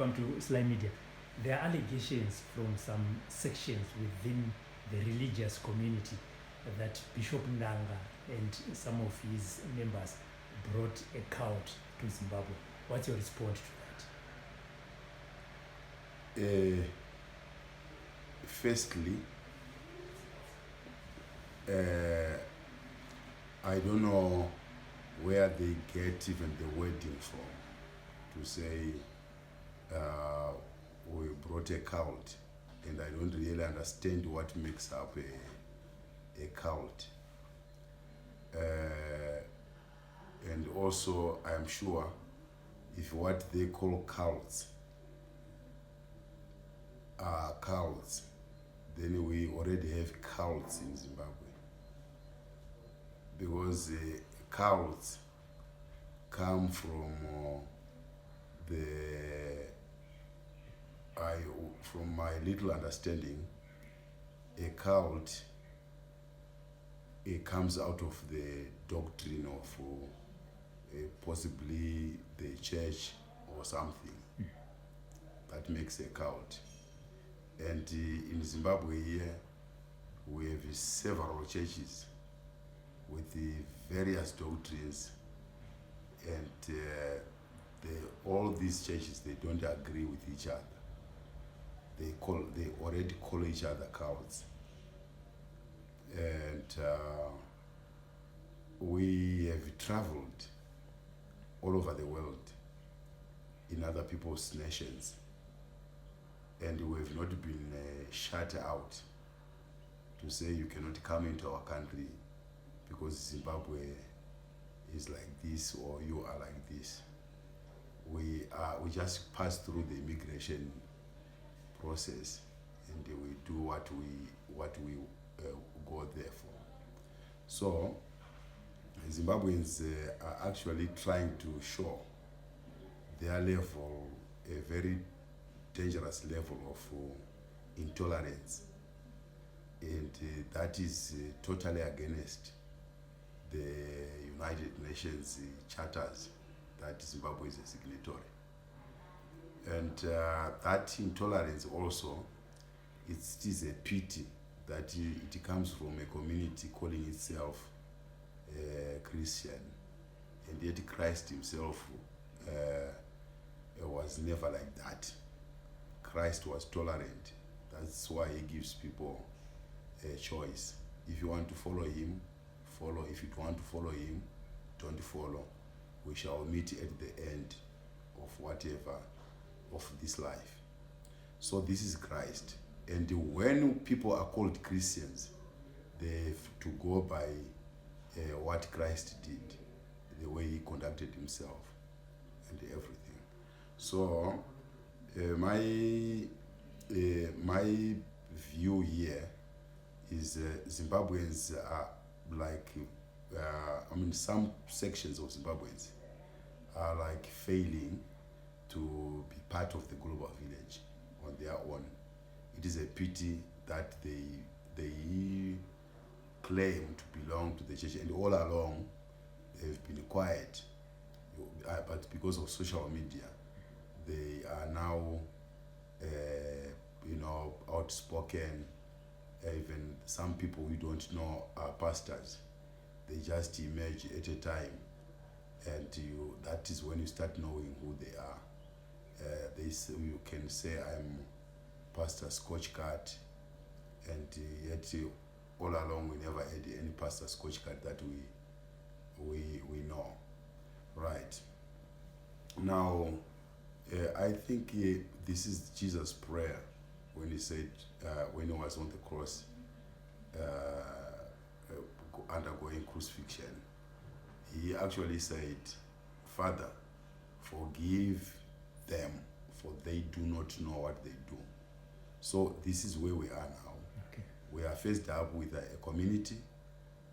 welcome to SlyMedia. There are allegations from some sections within the religious community that Bishop Ndanga and some of his members brought a cult to Zimbabwe. What's your response to that? Firstly, I don't know where they get even the wording from to say we brought a cult, and I don't really understand what makes up a cult. And also, I'm sure if what they call cults are cults, then we already have cults in Zimbabwe, because cults come from from my little understanding, a cult, it comes out of the doctrine of possibly the church or something that makes a cult. And in Zimbabwe here, we have several churches with the various doctrines, and all these churches, they don't agree with each other. They already call each other cults. And we have traveled all over the world in other people's nations, and we have not been shut out to say you cannot come into our country because Zimbabwe is like this or you are like this. We just pass through the immigration process, and we do what we go there for. So Zimbabweans are actually trying to show their level, a very dangerous level of intolerance, and that is totally against the United Nations charters that Zimbabwe is a signatory. And that intolerance also, it is a pity that it comes from a community calling itself Christian, and yet Christ himself was never like that. Christ was tolerant. That's why he gives people a choice. If you want to follow him, follow. If you don't want to follow him, don't follow. We shall meet at the end of whatever of this life. So this is Christ. And when people are called Christians, they have to go by what Christ did, the way he conducted himself and everything. So my view here is Zimbabweans are like, some sections of Zimbabweans are like failing to be part of the global village on their own. It is a pity that they claim to belong to the church, and all along they've been quiet. But because of social media, they are now, outspoken. Even some people we don't know are pastors. They just emerge at a time, and that is when you start knowing who they are. You can say, I'm Pastor Scotchcard, and yet all along we never had any Pastor Scotchcard that we know. Right. Now, I think this is Jesus' prayer when he said, when he was on the cross, undergoing crucifixion. He actually said, Father, forgive them, for they do not know what they do. So this is where we are now. Okay. We are faced up with a community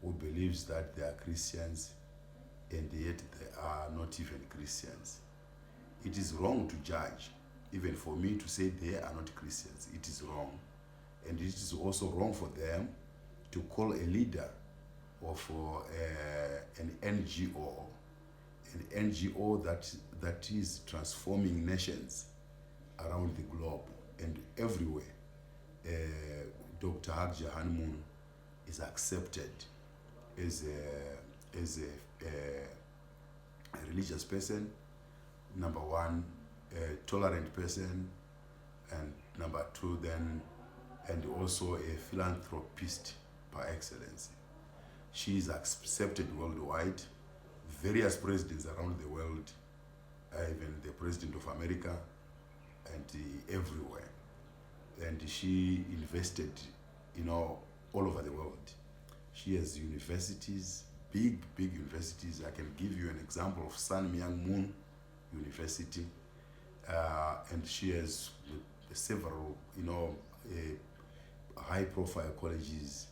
who believes that they are Christians, and yet they are not even Christians. It is wrong to judge. Even for me to say they are not Christians, it is wrong. And it is also wrong for them to call a leader of an NGO that is transforming nations around the globe and everywhere. Dr. Hagja Hanmoon is accepted as a religious person, number one, a tolerant person, and number two, then, and also a philanthropist par excellence. She is accepted worldwide. Various presidents around the world, even the President of America, and everywhere. And she invested, all over the world. She has universities, big universities. I can give you an example of SlyMedia University, and she has several, high-profile colleges,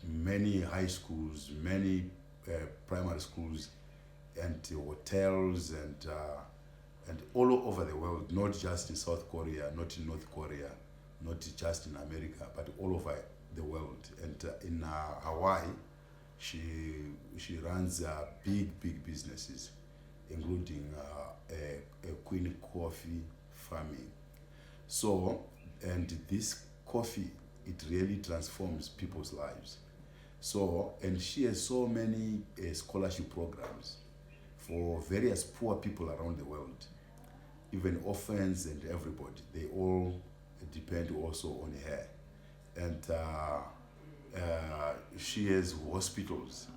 many high schools, many primary schools, and hotels, and all over the world, not just in South Korea, not in North Korea, not just in America, but all over the world. And in Hawaii, she runs big businesses, including a queen coffee farming. So, and this coffee, it really transforms people's lives. So, and she has so many scholarship programs for various poor people around the world, even orphans and everybody. They all depend also on her. And she has hospitals,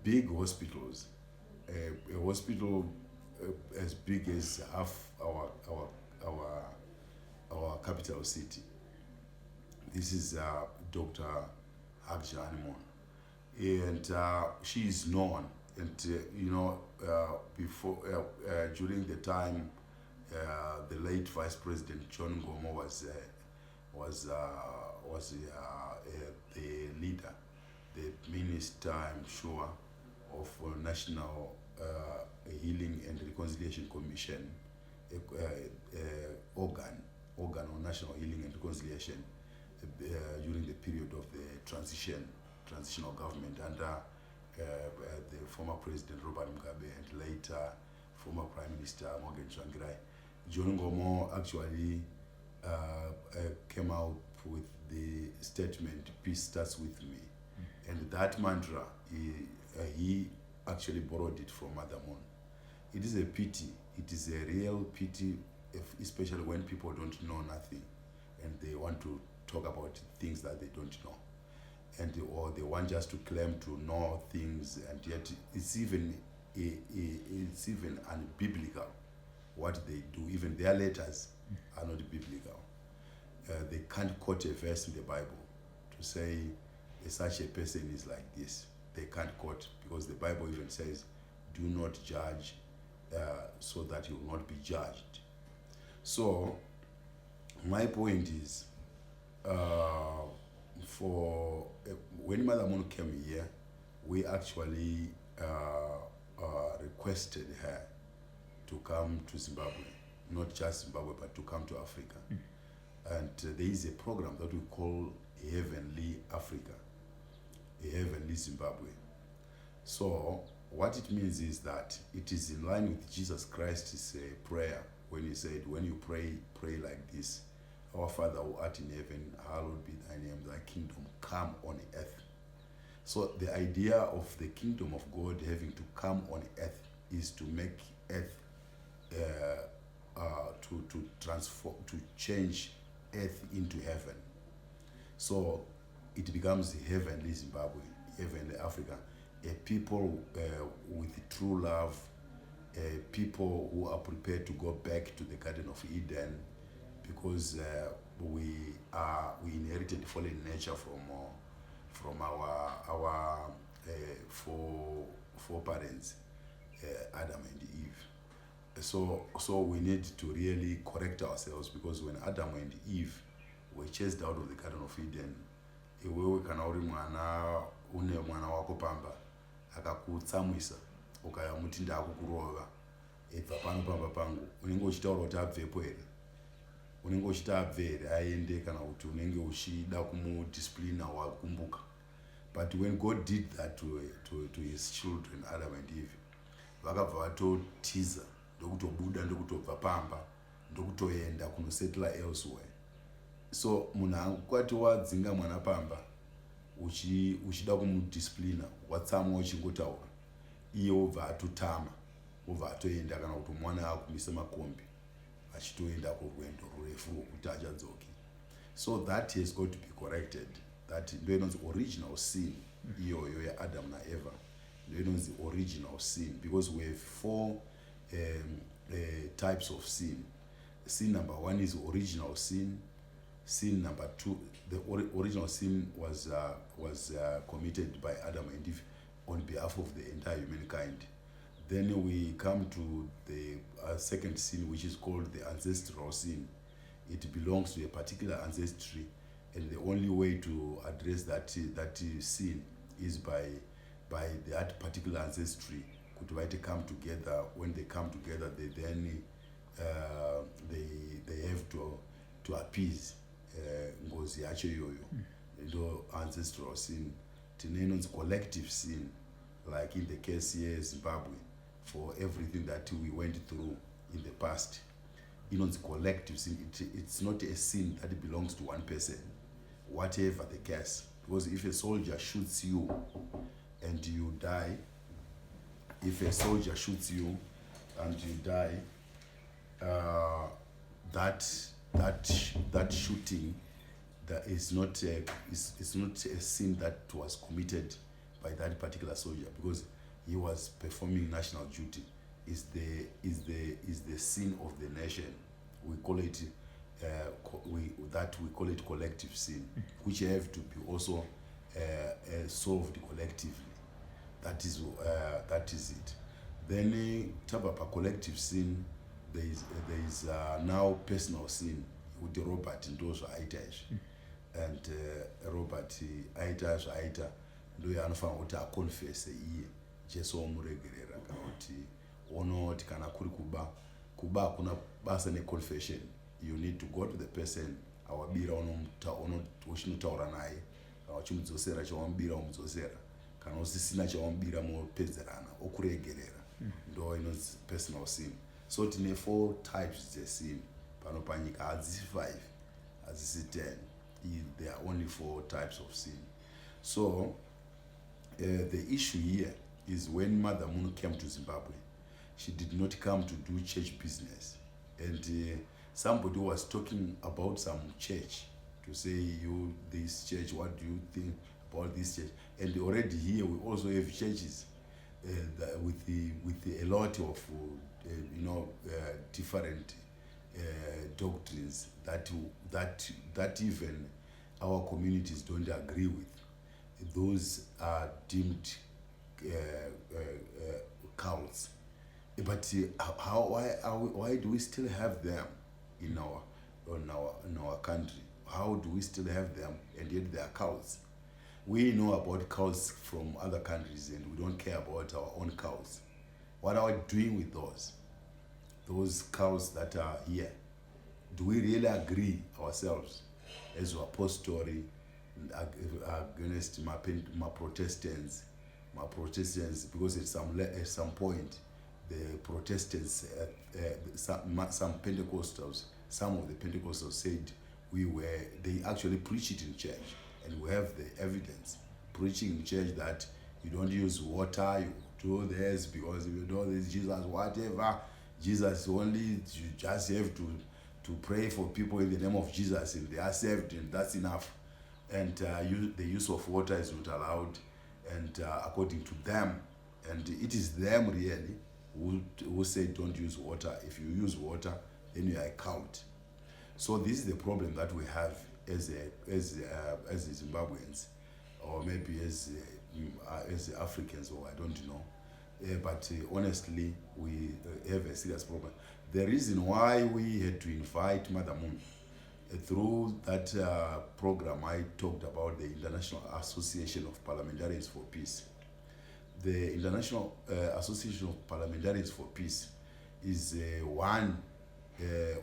big hospitals, a hospital as big as half our capital city. This is Dr. Hagja Hanmoon, and she is known. And before, during the time, the late Vice President John Ngomo was the leader, the minister, I'm sure, of National Healing and Reconciliation Commission, organ on National Healing and Reconciliation during the period of the transitional government under the former President Robert Mugabe and later former Prime Minister Morgan Tsvangirai. John Ngomo actually came out with the statement, "Peace starts with me." And that mantra, he actually borrowed it from Mother Moon. It is a pity, it is a real pity, especially when people don't know nothing and they want to talk about things that they don't know. Or they want just to claim to know things, and yet it's even unbiblical what they do. Even their letters are not biblical. They can't quote a verse in the Bible to say such a person is like this. They can't quote, because the Bible even says, "Do not judge, so that you will not be judged." So my point is, when Mother Moon came here, we actually requested her to come to Zimbabwe, not just Zimbabwe, but to come to Africa. And there is a program that we call Heavenly Africa, a Heavenly Zimbabwe. So what it means is that it is in line with Jesus Christ's prayer when he said, when you pray like this: "Our Father who art in heaven, hallowed be thy name, thy kingdom come on earth." So the idea of the kingdom of God having to come on earth is to make earth, to transform, to change earth into heaven. So it becomes heavenly Zimbabwe, heavenly Africa, a people with true love, people who are prepared to go back to the Garden of Eden, because we inherited fallen nature from our foreparents, Adam and Eve. So we need to really correct ourselves, because when Adam and Eve were chased out of the Garden of Eden, iwewe kana uri mwana une mwana wako pamba akakutsamwisa ukamuti ndakukurova, ebva pano pamba pangu, unenge uchitaura kuti abvepo here? Unenge uchita abve here aende, kana kuti unenge uchida kumudisciplina wakumbuka? But when God did that to his children, Adam and Eve, vakabva vatotiza, ndokutobuda, ndokutobva pamba, ndokutoenda kunosettle elsewhere. So munhu angati wadzinga mwana pamba uchida kumudisciplina watsamwa uchingotaura iye obva atotama obva atoenda kana kuti mwana akumisa makombi achitoenda kurwendo rurefu rwokuti achadzoki. So that has got to be corrected. That ndo inonzi original sin iyoyo yaAdam naEva ndo inonzi original sin, because we have four types of sin. Sin number one is original sin. Sin number two, the original sin was committed by Adam and Eve on behalf of the entire humankind. Then we come to the second sin, which is called the ancestral sin. It belongs to a particular ancestry, and the only way to address that sin is by that particular ancestry. Could come together. When they come together, they then they have to appease ngozi yacho iyoyo. Ndo ancestral sin. Tinenon's collective sin, like in the case here Zimbabwe, for everything that we went through in the past. It's collective sin. It's not a sin that belongs to one person, whatever the case. Because if a soldier shoots you and you die, if a soldier shoots you and you die, that shooting, that is not it's not a sin that was committed by that particular soldier, because he was performing national duty. Is the sin of the nation. We call it we call it collective sin, which have to be also solved collectively. That is it. Then tabapa collective sin, there is now personal sin with Robert ndozo aitash, and Robert aitash aita ndo anofana kuti aconfess iye Jesu omuregerera kana kuti onoti kana kuri kuba kuna basa ne confession. You need to go to the person awabira uchinotaura naye, kana uchimudzosera chawambira umudzosera, kana usisina chawambira mopedzerana okuregerera. Ndo inonzi personal sin. So tine 4 types of sin pano panyika, hadzisi 5 hadzisi 10. There are only 4 types of sin. So the issue here is when Mother Moon came to Zimbabwe, she did not come to do church business. And somebody was talking about some church, to say, you, this church, what do you think about this church? And already here we also have churches with a lot of different doctrines that even our communities don't agree with. Those are deemed cults. But why do we still have them in our country? How do we still have them, and yet they are cults? We know about cults from other countries, and we don't care about our own cults. What are we doing with those cults that are here? Do we really agree ourselves as apostolic against my Protestants? Because at some point the Protestants, some Pentecostals, some of the Pentecostals said they actually preach it in church, and we have the evidence preaching in church that you don't use water, you do this because if you do this, Jesus, whatever, Jesus only, you just have to pray for people in the name of Jesus, and they are saved, and that's enough. And the use of water is not allowed, and according to them, and it is them really who say don't use water. If you use water, then you are a cult. So this is the problem that we have as Zimbabweans, or maybe as Africans, or I don't know. But honestly, we have a serious problem. The reason why we had to invite Mother Moon, through that program I talked about, the International Association of Parliamentarians for Peace. The International Association of Parliamentarians for Peace is one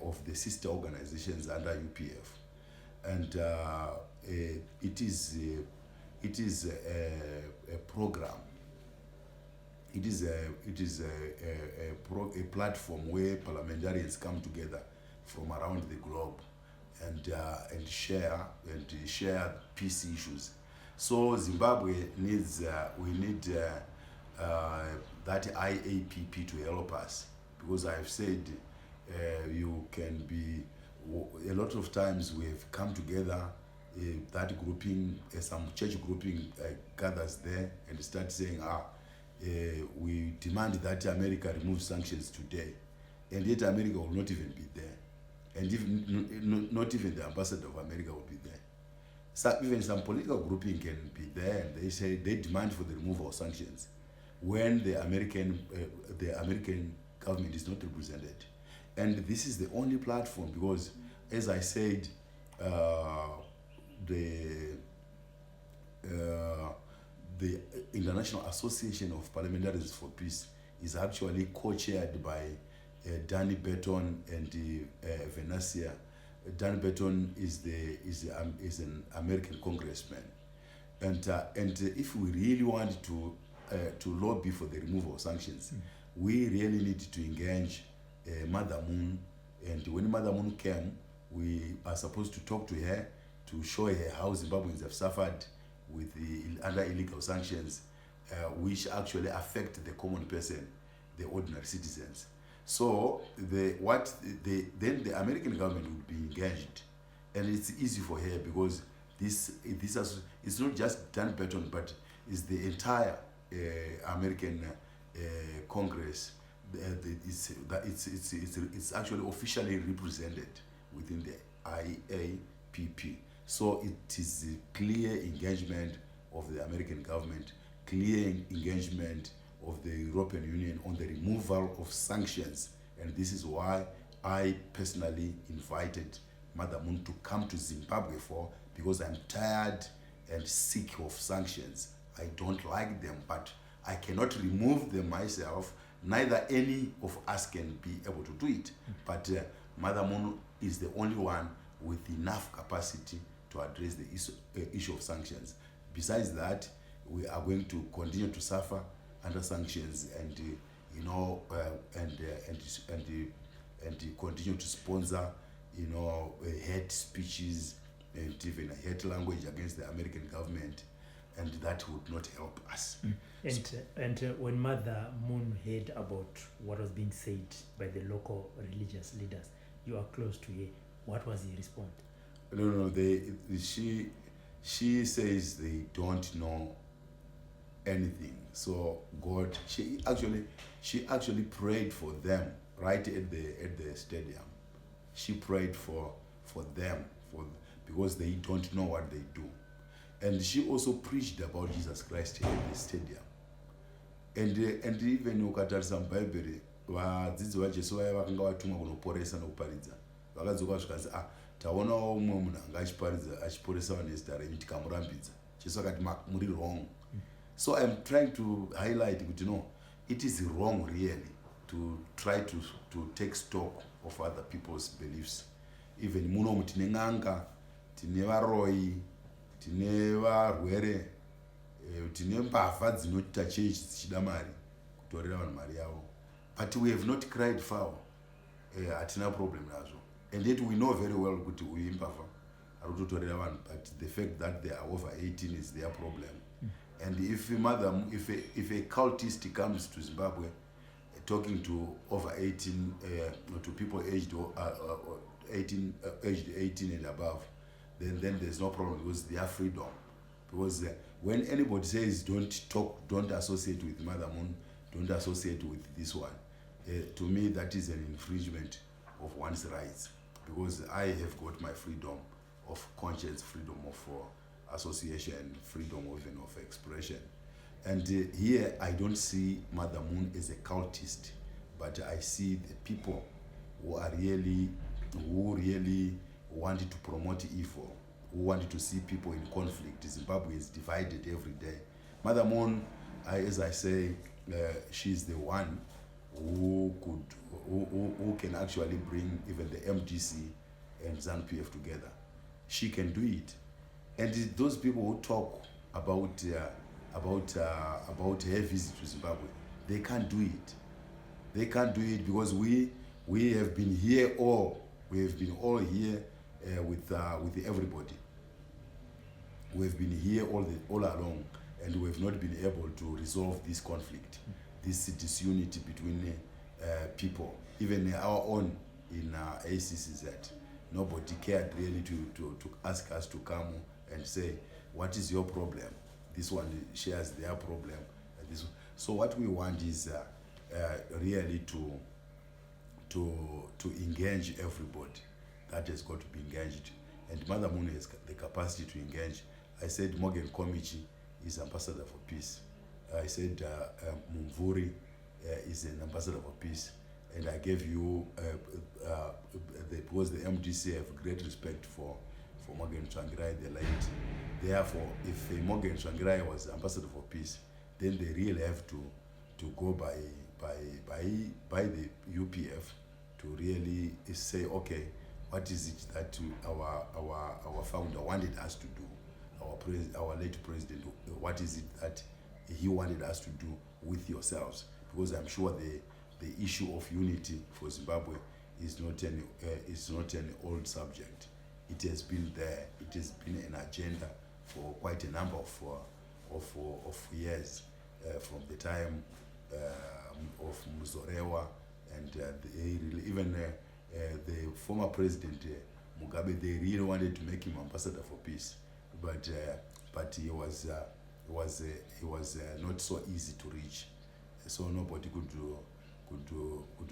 of the sister organizations under UPF, and it is a program. It is a platform where parliamentarians come together from around the globe and share peace issues. So Zimbabwe needs we need that IAPP to help us, because I've said you can be a lot of times we have come together. That grouping, some church grouping gathers there and start saying, we demand that America remove sanctions today, and yet America will not even be there, and even not even the ambassador of America will be there. So even some political grouping can be there, and they say they demand for the removal of sanctions when the American government is not represented. And this is the only platform, because, as I said, the International Association of Parliamentarians for Peace is actually co-chaired by Danny Burton and Venacia. Danny Burton is an American congressman, and if we really want to lobby for the removal of sanctions, we really need to engage Mother Moon. And when Mother Moon came, we are supposed to talk to her to show her how Zimbabweans have suffered with the under illegal sanctions, which actually affect the common person, the ordinary citizens. So then the American government would be engaged, and it's easy for her, because it's not just Dan Burton, but it's the entire American Congress. It's actually officially represented within the IAPP. So it is a clear engagement of the American government, clear engagement of the European Union on the removal of sanctions. And this is why I personally invited Mother Moon to come to Zimbabwe because I'm tired and sick of sanctions. I don't like them, but I cannot remove them myself. Neither any of us can be able to do it. But Mother Moon is the only one with enough capacity to address the issue of sanctions. Besides that, we are going to continue to suffer under sanctions, and continue to sponsor, hate speeches and even hate language against the American government, and that would not help us. And when Mother Moon heard about what was being said by the local religious leaders, you are close to her, what was the response? No, she says they don't know anything. So God, she actually prayed for them right at the stadium. She prayed for them because they don't know what they do. And she also preached about Jesus Christ at the stadium. And even ukatarisa mubhaibheri vadzidzi vajesu vaya vakanga vatumwa kunoporesa nokuparidza vakadzoka zvikanzi taonawo umwe munhu anga achiporesa vanhu vezita renyu tikamurambidza. Jesu akati muri wrong. So I'm trying to highlight kuti no, it is wrong really to try to take stock of other people's beliefs. Even munomu tine n'anga, tine varoi, tine varwere, tine mbavha dzinotita chechi dzichida mari kutorera vanhu mari yavo, but we have not cried foul. Hatina problem nazvo, and yet we know very well kuti uyu imbavha ari kutotorera vanhu, but the fact that they are over 18 is their problem. And if a cultist comes to Zimbabwe talking to over 18, to people aged 18 and above, then there's no problem, because they have freedom. Because when anybody says don't talk, don't associate with Mother Moon, don't associate with this one, to me that is an infringement of one's rights, because I have got my freedom of conscience, freedom of association, freedom even of expression. And here I don't see Mother Moon as a cultist, but I see the people who really wanted to promote evil, who wanted to see people in conflict. Zimbabwe is divided every day. Mother Moon, as I say, she's the one who can actually bring even the MDC and ZANU-PF together. She can do it. And those people who talk about her visit to Zimbabwe, they can't do it. They can't do it because we have been here all We have been all here with everybody. We have been here all along, and we have not been able to resolve this conflict, this disunity between people. Even our own in ACCZ, nobody cared really to ask us to come and say, what is your problem? This one shares their problem. So what we want is really to engage everybody that has got to be engaged. And Mother Moon has the capacity to engage. I said Morgan Komichi is ambassador for peace. I said Mumvuri is an ambassador for peace. And I gave you, because the MDC have great respect for Morgan Tsvangirai, the late. Therefore, if Morgan Tsvangirai was ambassador for peace, then they really have to go by the UPF to really say, okay, what is it that our founder wanted us to do? Our late president, what is it that he wanted us to do with yourselves? Because I'm sure the issue of unity for Zimbabwe is not an old subject. It has been there. It has been an agenda for quite a number of years, from the time of Muzorewa and even the former president Mugabe. They really wanted to make him ambassador for peace, but he was not so easy to reach, so nobody could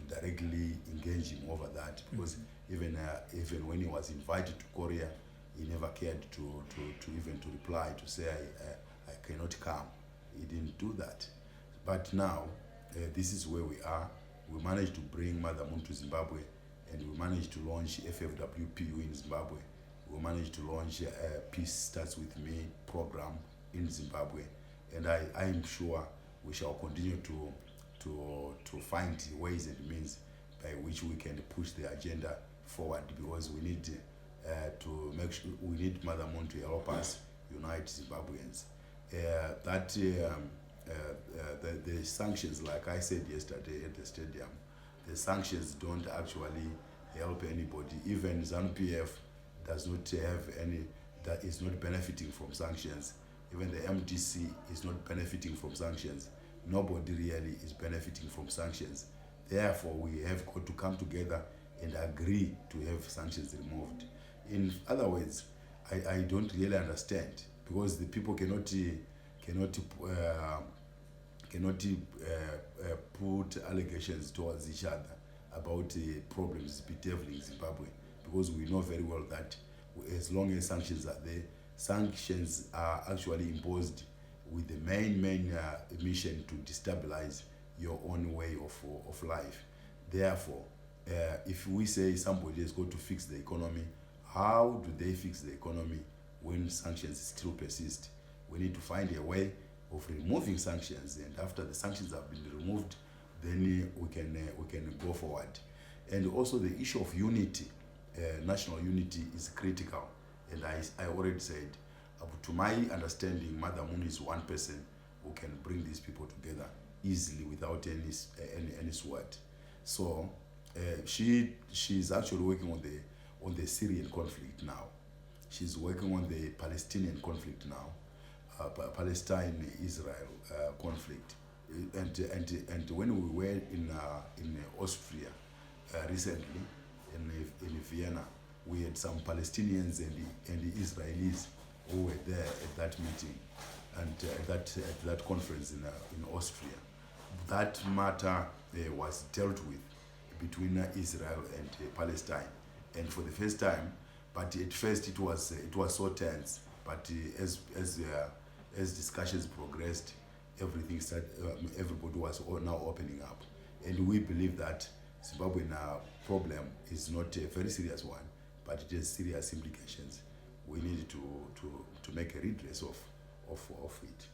directly engage him over that, because even when he was invited to Korea, he never cared to even to reply to say I cannot come. He didn't do that. But now this is where we are. We managed to bring Mother Moon to Zimbabwe, and we managed to launch FFWPU in Zimbabwe. We managed to launch a Peace Starts With Me program in Zimbabwe, and I am sure we shall continue to find ways and means by which we can push the agenda forward, because we need to make sure, we need Mother Moon to help us unite Zimbabweans. The sanctions, like I said yesterday at the stadium, the sanctions don't actually help anybody. Even ZANU-PF does not have any, that is not benefiting from sanctions. Even the MDC is not benefiting from sanctions. Nobody really is benefiting from sanctions. Therefore, we have got to come together and agree to have sanctions removed. In other words, I don't really understand, because the people cannot put allegations towards each other about problems bedeviling Zimbabwe, because we know very well that as long as sanctions are there, sanctions are actually imposed with the main mission to destabilize your own way of life. Therefore, if we say somebody has got to fix the economy, how do they fix the economy when sanctions still persist? We need to find a way of removing sanctions, and after the sanctions have been removed, then we can go forward. And also the issue of unity, national unity, is critical. And I already said, to my understanding, Mother Moon is one person who can bring these people together easily without any sweat. So she's actually working on the Syrian conflict now. She's working on the Palestinian conflict now, Palestine-Israel conflict. And when we were in Austria recently, in Vienna, we had some Palestinians and Israelis who were there at that meeting and at that conference in Austria. That matter was dealt with between Israel and Palestine, and for the first time. But at first it was so tense. But as discussions progressed, everything started. Everybody was now opening up, and we believe that Zimbabwean problem is not a very serious one, but it has serious implications. We need to make a redress of it.